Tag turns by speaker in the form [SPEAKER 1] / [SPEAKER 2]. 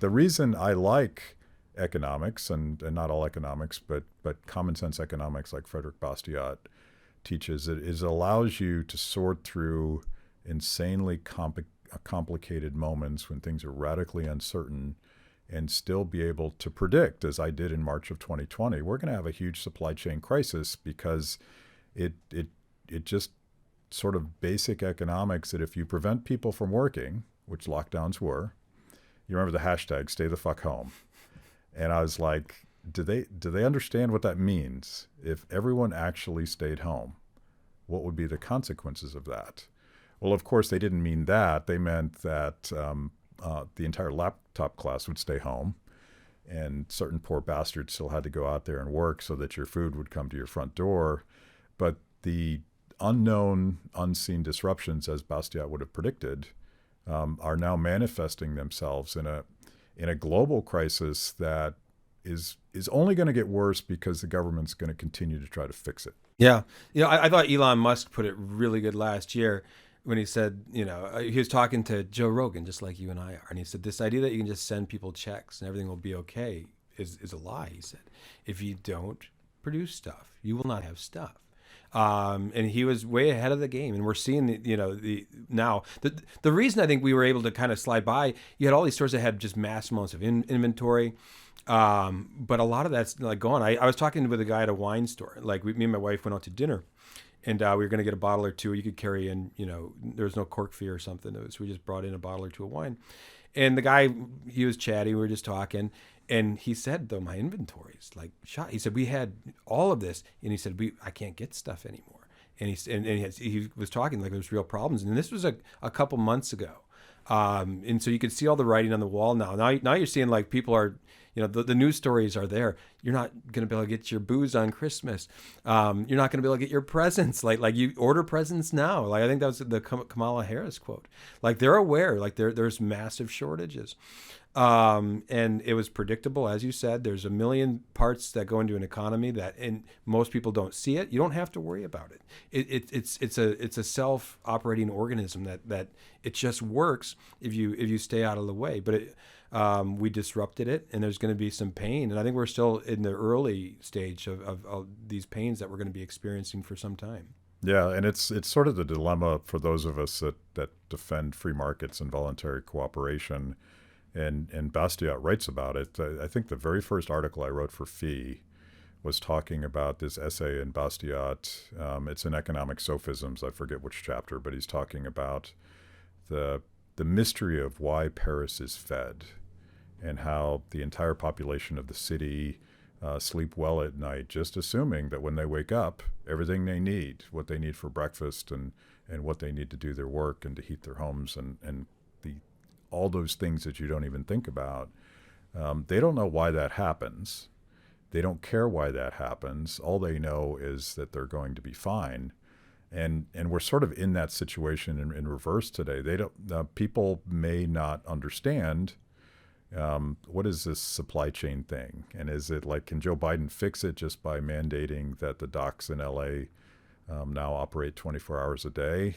[SPEAKER 1] the reason I like economics, and not all economics, but common sense economics like Frederick Bastiat teaches, it is allows you to sort through insanely complicated moments when things are radically uncertain and still be able to predict, as I did in March of 2020, we're going to have a huge supply chain crisis because it just sort of basic economics that if you prevent people from working, which lockdowns were, you remember the hashtag stay the fuck home. And I was like, do they understand what that means? If everyone actually stayed home, what would be the consequences of that? Well, of course, they didn't mean that. They meant that the entire laptop class would stay home, and certain poor bastards still had to go out there and work so that your food would come to your front door. But the unknown, unseen disruptions, as Bastiat would have predicted, are now manifesting themselves in a global crisis that is only going to get worse because the government's going to continue to try to fix it.
[SPEAKER 2] Yeah. I thought Elon Musk put it really good last year when he said, he was talking to Joe Rogan, just like you and I are. And he said, this idea that you can just send people checks and everything will be okay is a lie. He said, if you don't produce stuff, you will not have stuff. And he was way ahead of the game, and we're seeing the reason I think we were able to kind of slide by. You had all these stores that had just mass amounts of inventory, but a lot of that's like gone. I was talking with a guy at a wine store. Like me and my wife went out to dinner, and we were going to get a bottle or two. You could carry in, there was no cork fee or something. So we just brought in a bottle or two of wine, and the guy, he was chatty. We were just talking. And he said, though, my inventory's like shot. He said, we had all of this. And he said, I can't get stuff anymore. And he was talking like there's real problems. And this was a couple months ago. And so you could see all the writing on the wall now. Now you're seeing like people are, the news stories are there. You're not going to be able to get your booze on Christmas. You're not going to be able to get your presents. Like you order presents now. Like I think that was the Kamala Harris quote. Like they're aware, like there's massive shortages. And it was predictable, as you said. There's a million parts that go into an economy and most people don't see it. You don't have to worry about it. It's a self-operating organism that it just works if you stay out of the way. But we disrupted it, and there's going to be some pain. And I think we're still in the early stage of these pains that we're going to be experiencing for some time.
[SPEAKER 1] Yeah, and it's sort of the dilemma for those of us that defend free markets and voluntary cooperation. And Bastiat writes about it. I think the very first article I wrote for Fee was talking about this essay in Bastiat. It's in Economic Sophisms. I forget which chapter, but he's talking about the mystery of why Paris is fed and how the entire population of the city sleep well at night, just assuming that when they wake up, everything they need, what they need for breakfast and what they need to do their work and to heat their homes and all those things that you don't even think about. They don't know why that happens. They don't care why that happens. All they know is that they're going to be fine. And we're sort of in that situation in reverse today. They don't. People may not understand what is this supply chain thing, and is it like, can Joe Biden fix it just by mandating that the docks in LA now operate 24 hours a day?